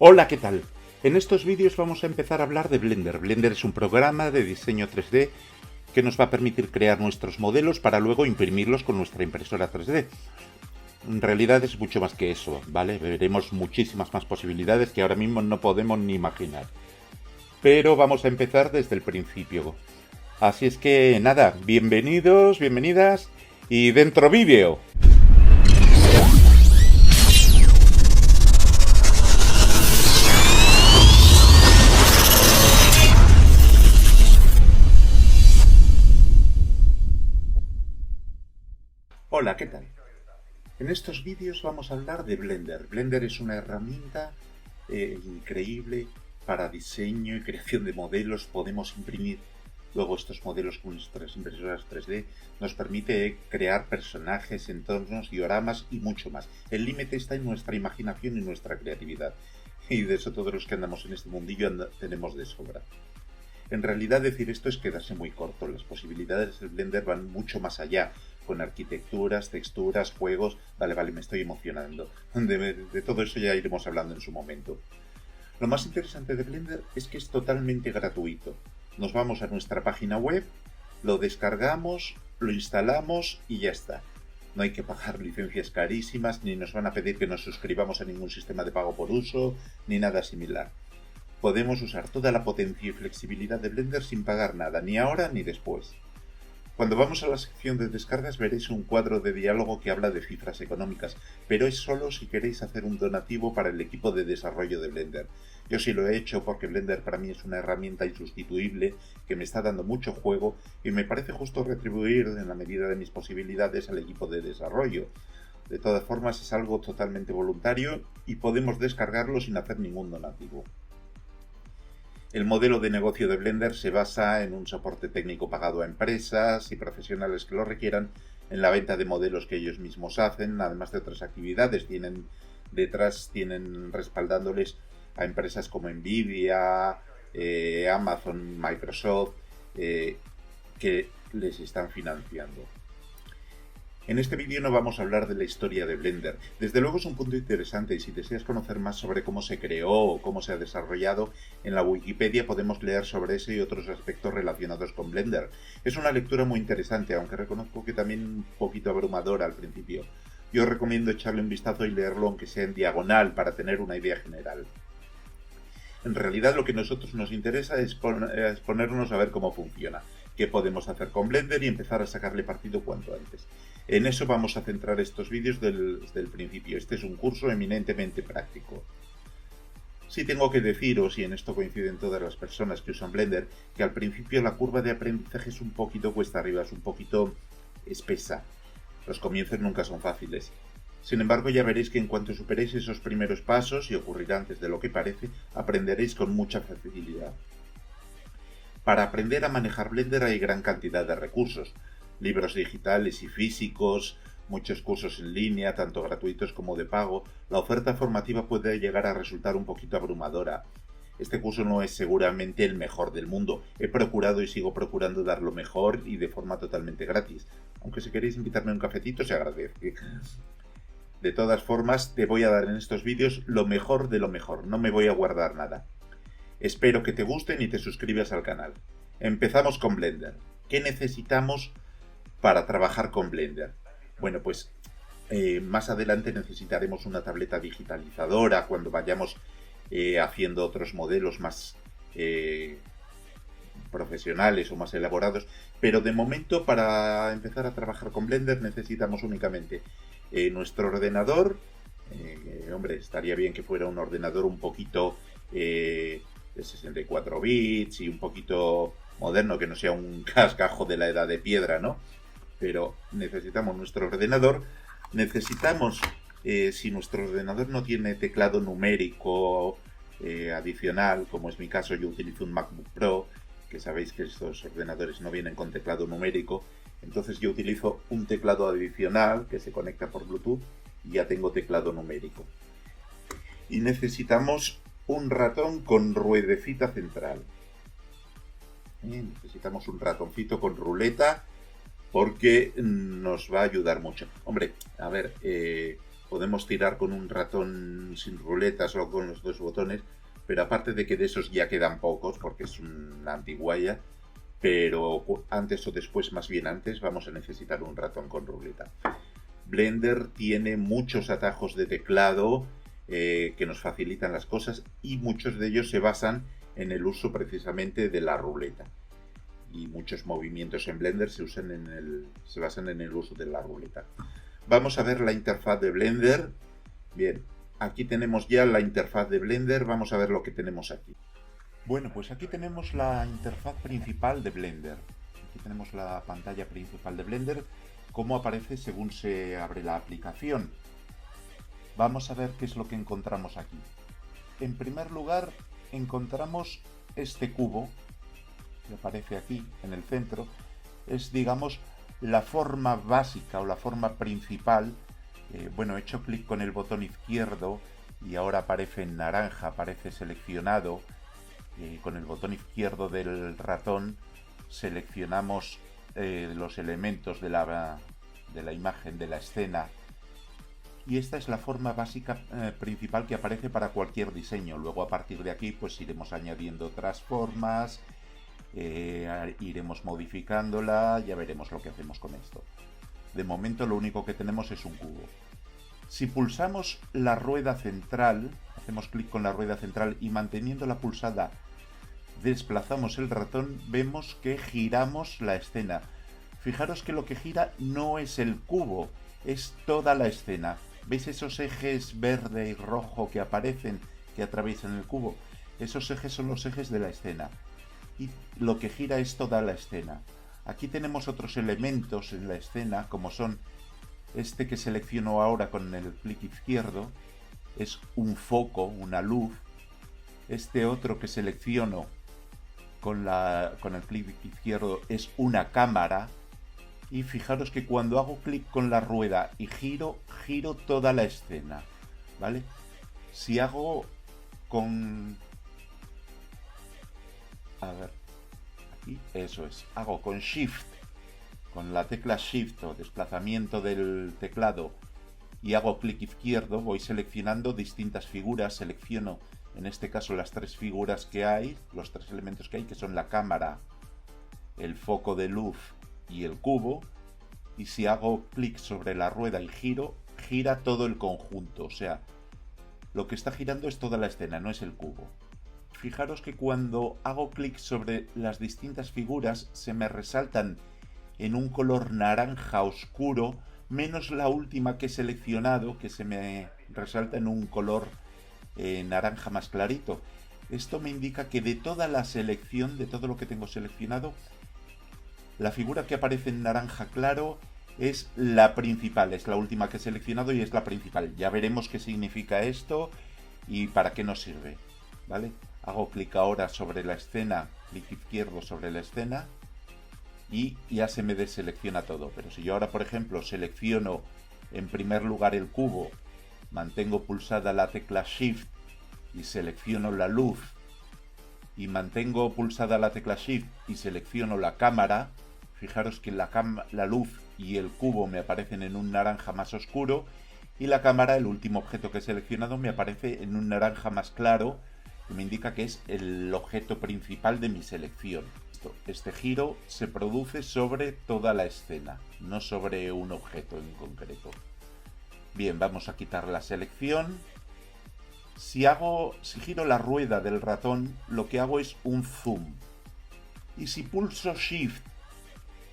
Hola, ¿qué tal? En estos vídeos vamos a empezar a hablar de Blender. Blender es un programa de diseño 3D que nos va a permitir crear nuestros modelos para luego imprimirlos con nuestra impresora 3D. En realidad es mucho más que eso, ¿vale? Veremos muchísimas más posibilidades que ahora mismo no podemos ni imaginar. Pero vamos a empezar desde el principio. Así es que nada, bienvenidos, bienvenidas y dentro vídeo. Hola, ¿qué tal? En estos vídeos vamos a hablar de Blender. Blender es una herramienta increíble para diseño y creación de modelos. Podemos imprimir luego estos modelos con nuestras impresoras 3D. Nos permite crear personajes, entornos, dioramas y mucho más. El límite está en nuestra imaginación y nuestra creatividad. Y de eso todos los que andamos en este mundillo tenemos de sobra. En realidad decir esto es quedarse muy corto. Las posibilidades del Blender van mucho más allá, con arquitecturas, texturas, juegos. Vale, me estoy emocionando. De todo eso ya iremos hablando en su momento. Lo más interesante de Blender es que es totalmente gratuito. Nos vamos a nuestra página web, lo descargamos, lo instalamos y ya está. No hay que pagar licencias carísimas, ni nos van a pedir que nos suscribamos a ningún sistema de pago por uso, ni nada similar. Podemos usar toda la potencia y flexibilidad de Blender sin pagar nada, ni ahora ni después. Cuando vamos a la sección de descargas veréis un cuadro de diálogo que habla de cifras económicas, pero es solo si queréis hacer un donativo para el equipo de desarrollo de Blender. Yo sí lo he hecho porque Blender para mí es una herramienta insustituible que me está dando mucho juego y me parece justo retribuir en la medida de mis posibilidades al equipo de desarrollo. De todas formas es algo totalmente voluntario y podemos descargarlo sin hacer ningún donativo. El modelo de negocio de Blender se basa en un soporte técnico pagado a empresas y profesionales que lo requieran, en la venta de modelos que ellos mismos hacen, además de otras actividades. Tienen respaldándoles a empresas como Nvidia, Amazon, Microsoft, que les están financiando. En este vídeo no vamos a hablar de la historia de Blender. Desde luego es un punto interesante y si deseas conocer más sobre cómo se creó o cómo se ha desarrollado, en la Wikipedia podemos leer sobre ese y otros aspectos relacionados con Blender. Es una lectura muy interesante, aunque reconozco que también un poquito abrumadora al principio. Yo recomiendo echarle un vistazo y leerlo aunque sea en diagonal para tener una idea general. En realidad lo que a nosotros nos interesa es ponernos a ver cómo funciona, qué podemos hacer con Blender y empezar a sacarle partido cuanto antes. En eso vamos a centrar estos vídeos desde el principio. Este es un curso eminentemente práctico. Sí tengo que deciros, y en esto coinciden todas las personas que usan Blender, que al principio la curva de aprendizaje es un poquito cuesta arriba, es un poquito espesa. Los comienzos nunca son fáciles. Sin embargo, ya veréis que en cuanto superéis esos primeros pasos, y ocurrirá antes de lo que parece, aprenderéis con mucha facilidad. Para aprender a manejar Blender hay gran cantidad de recursos. Libros digitales y físicos, muchos cursos en línea, tanto gratuitos como de pago. La oferta formativa puede llegar a resultar un poquito abrumadora. Este curso no es seguramente el mejor del mundo. He procurado y sigo procurando dar lo mejor y de forma totalmente gratis. Aunque si queréis invitarme a un cafetito se agradece. De todas formas, te voy a dar en estos vídeos lo mejor de lo mejor. No me voy a guardar nada. Espero que te gusten y te suscribas al canal. Empezamos con Blender. ¿Qué necesitamos para trabajar con Blender? Bueno, pues más adelante necesitaremos una tableta digitalizadora cuando vayamos haciendo otros modelos más profesionales o más elaborados, pero de momento para empezar a trabajar con Blender necesitamos únicamente nuestro ordenador. Hombre, estaría bien que fuera un ordenador un poquito de 64 bits y un poquito moderno, que no sea un cascajo de la edad de piedra, ¿no? Pero necesitamos nuestro ordenador, necesitamos, si nuestro ordenador no tiene teclado numérico adicional, como es mi caso, yo utilizo un MacBook Pro, que sabéis que estos ordenadores no vienen con teclado numérico, entonces yo utilizo un teclado adicional que se conecta por Bluetooth y ya tengo teclado numérico. Y necesitamos un ratón con ruedecita central. Necesitamos un ratoncito con ruleta porque nos va a ayudar mucho. Hombre, a ver, podemos tirar con un ratón sin ruletas o con los dos botones, pero aparte de que de esos ya quedan pocos, porque es una antiguaya, pero antes o después, más bien antes, vamos a necesitar un ratón con ruleta. Blender tiene muchos atajos de teclado que nos facilitan las cosas, y muchos de ellos se basan en el uso precisamente de la ruleta. Y muchos movimientos en Blender se basan en el uso de la ruleta. Vamos a ver la interfaz de Blender. Bien, aquí tenemos ya la interfaz de Blender. Vamos a ver lo que tenemos aquí. Bueno, pues aquí tenemos la interfaz principal de Blender. Aquí tenemos la pantalla principal de Blender, cómo aparece según se abre la aplicación. Vamos a ver qué es lo que encontramos aquí. En primer lugar, encontramos este cubo que aparece aquí en el centro. Es, digamos, la forma básica o la forma principal. Bueno, he hecho clic con el botón izquierdo y ahora aparece en naranja, aparece seleccionado. Con el botón izquierdo del ratón seleccionamos los elementos de la imagen, de la escena, y esta es la forma básica principal que aparece para cualquier diseño. Luego, a partir de aquí, pues iremos añadiendo otras formas, iremos modificándola, ya veremos lo que hacemos con esto. De momento lo único que tenemos es un cubo. Si pulsamos la rueda central, hacemos clic con la rueda central y manteniéndola pulsada desplazamos el ratón, vemos que giramos la escena. Fijaros que lo que gira no es el cubo, es toda la escena. ¿Veis esos ejes verde y rojo que aparecen, que atraviesan el cubo? Esos ejes son los ejes de la escena. Y lo que gira es toda la escena. Aquí tenemos otros elementos en la escena, como son este que selecciono ahora con el clic izquierdo, es un foco, una luz. Este otro que selecciono con el clic izquierdo es una cámara. Y fijaros que cuando hago clic con la rueda y giro toda la escena, ¿vale? Si hago con... A ver, aquí, eso es, hago con Shift, con la tecla Shift o desplazamiento del teclado, y hago clic izquierdo, voy seleccionando distintas figuras, selecciono en este caso las tres figuras que hay, los tres elementos que hay, que son la cámara, el foco de luz y el cubo, y si hago clic sobre la rueda y giro, gira todo el conjunto, o sea, lo que está girando es toda la escena, no es el cubo. Fijaros que cuando hago clic sobre las distintas figuras se me resaltan en un color naranja oscuro, menos la última que he seleccionado, que se me resalta en un color naranja más clarito. Esto me indica que de toda la selección, de todo lo que tengo seleccionado, la figura que aparece en naranja claro es la principal, es la última que he seleccionado y es la principal. Ya veremos qué significa esto y para qué nos sirve, ¿vale? Hago clic ahora sobre la escena, clic izquierdo sobre la escena, y ya se me deselecciona todo. Pero si yo ahora, por ejemplo, selecciono en primer lugar el cubo, mantengo pulsada la tecla Shift y selecciono la luz, y mantengo pulsada la tecla Shift y selecciono la cámara, fijaros que la luz y el cubo me aparecen en un naranja más oscuro, y la cámara, el último objeto que he seleccionado, me aparece en un naranja más claro, que me indica que es el objeto principal de mi selección. Este giro se produce sobre toda la escena, no sobre un objeto en concreto. Bien, vamos a quitar la selección. Si giro la rueda del ratón, lo que hago es un zoom. Y si pulso Shift,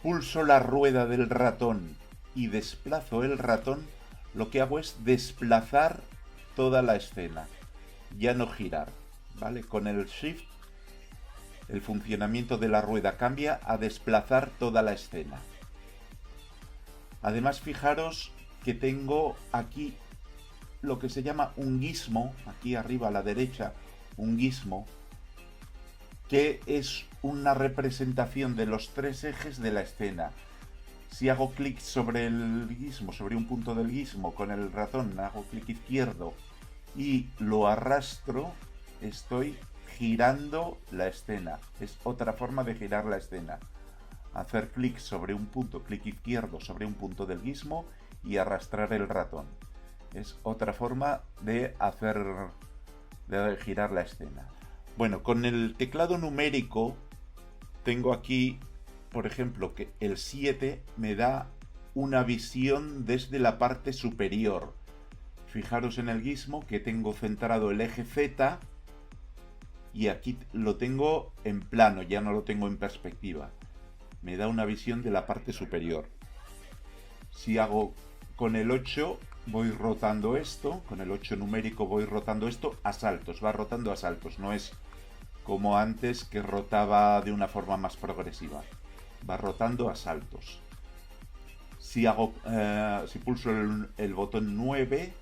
pulso la rueda del ratón y desplazo el ratón, lo que hago es desplazar toda la escena, ya no girar, ¿vale? Con el Shift, el funcionamiento de la rueda cambia a desplazar toda la escena. Además, fijaros que tengo aquí lo que se llama un gizmo, aquí arriba a la derecha, un gizmo, que es una representación de los tres ejes de la escena. Si hago clic sobre el gizmo, sobre un punto del gizmo con el ratón, hago clic izquierdo y lo arrastro, estoy girando la escena. Es otra forma de girar la escena. Hacer clic sobre un punto, clic izquierdo sobre un punto del gizmo y arrastrar el ratón. Es otra forma de girar la escena. Bueno, con el teclado numérico tengo aquí, por ejemplo, que el 7 me da una visión desde la parte superior. Fijaros en el gizmo que tengo centrado el eje Z y aquí lo tengo en plano, ya no lo tengo en perspectiva. Me da una visión de la parte superior. Si hago con el 8, voy rotando esto, con el 8 numérico voy rotando esto a saltos, va rotando a saltos, no es como antes que rotaba de una forma más progresiva, va rotando a saltos. Si pulso el botón 9,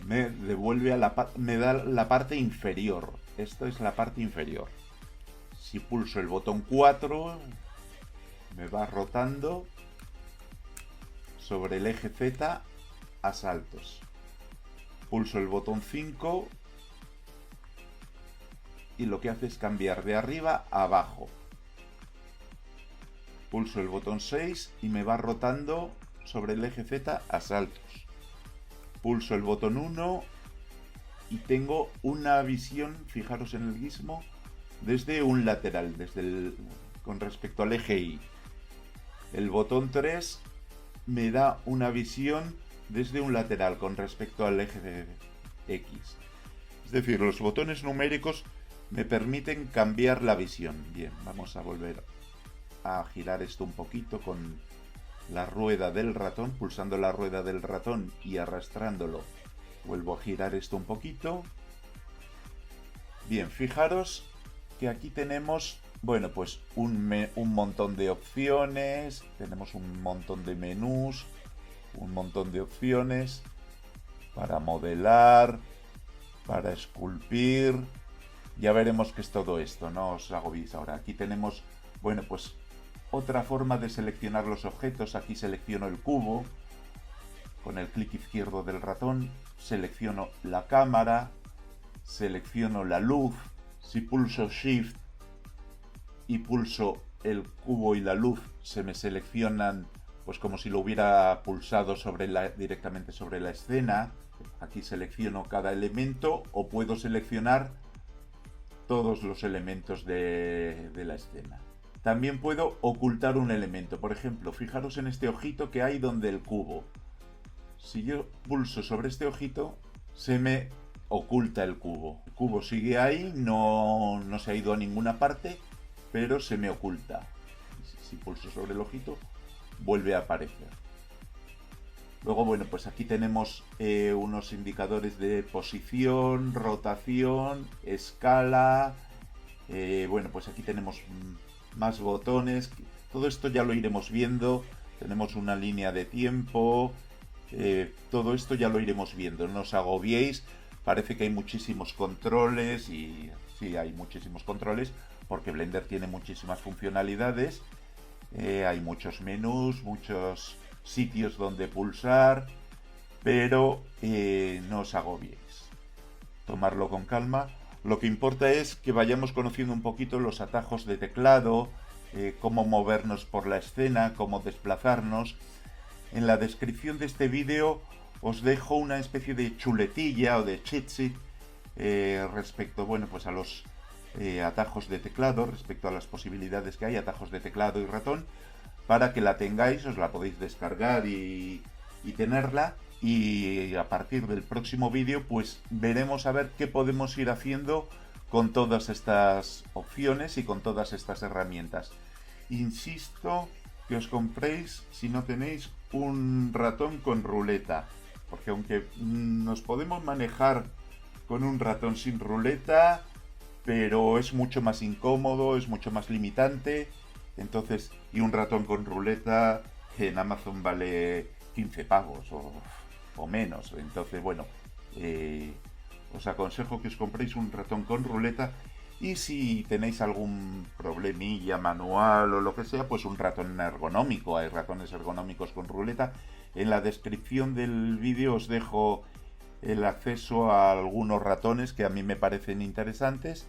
me devuelve me da la parte inferior. Esto es la parte inferior. Si pulso el botón 4, me va rotando sobre el eje Z a saltos. Pulso el botón 5 y lo que hace es cambiar de arriba a abajo. Pulso el botón 6 y me va rotando sobre el eje Z a saltos. Pulso el botón 1 y tengo una visión, fijaros en el gizmo, desde un lateral, con respecto al eje Y. El botón 3 me da una visión desde un lateral con respecto al eje de X. Es decir, los botones numéricos me permiten cambiar la visión. Bien, vamos a volver a girar esto un poquito con la rueda del ratón, pulsando la rueda del ratón y arrastrándolo. Vuelvo a girar esto un poquito. Bien, fijaros que aquí tenemos, bueno, pues un montón de opciones, tenemos un montón de menús, un montón de opciones para modelar, para esculpir. Ya veremos qué es todo esto, no os agobiéis ahora. Aquí tenemos, bueno, pues otra forma de seleccionar los objetos. Aquí selecciono el cubo, con el clic izquierdo del ratón, selecciono la cámara, selecciono la luz. Si pulso Shift y pulso el cubo y la luz, se me seleccionan pues como si lo hubiera pulsado directamente sobre la escena. Aquí selecciono cada elemento o puedo seleccionar todos los elementos de la escena. También puedo ocultar un elemento. Por ejemplo, fijaros en este ojito que hay donde el cubo. Si yo pulso sobre este ojito, se me oculta el cubo. El cubo sigue ahí, no se ha ido a ninguna parte, pero se me oculta. Si pulso sobre el ojito, vuelve a aparecer. Luego, bueno, pues aquí tenemos unos indicadores de posición, rotación, escala. Bueno, pues aquí tenemos más botones. Todo esto ya lo iremos viendo. Tenemos una línea de tiempo. Todo esto ya lo iremos viendo. No os agobiéis. Parece que hay muchísimos controles y sí, hay muchísimos controles porque Blender tiene muchísimas funcionalidades. Hay muchos menús, muchos sitios donde pulsar, pero no os agobiéis. Tomarlo con calma. Lo que importa es que vayamos conociendo un poquito los atajos de teclado, cómo movernos por la escena, cómo desplazarnos. En la descripción de este vídeo os dejo una especie de chuletilla o de cheat sheet respecto, bueno, pues a los atajos de teclado, respecto a las posibilidades que hay, atajos de teclado y ratón, para que la tengáis, os la podéis descargar y tenerla. Y a partir del próximo vídeo pues veremos a ver qué podemos ir haciendo con todas estas opciones y con todas estas herramientas. Insisto que os compréis, si no tenéis, un ratón con ruleta, porque aunque nos podemos manejar con un ratón sin ruleta, pero es mucho más incómodo, es mucho más limitante. Entonces, y un ratón con ruleta en Amazon vale 15 pavos o menos. Entonces, bueno, os aconsejo que os compréis un ratón con ruleta, y si tenéis algún problemilla manual o lo que sea, pues un ratón ergonómico. Hay ratones ergonómicos con ruleta. En la descripción del vídeo os dejo el acceso a algunos ratones que a mí me parecen interesantes,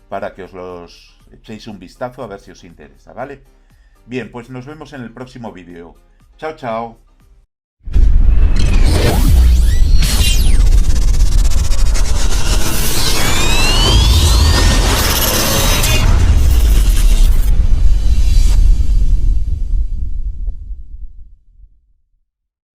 para que os los echéis un vistazo a ver si os interesa, ¿vale? Bien, pues nos vemos en el próximo vídeo. Chao, chao.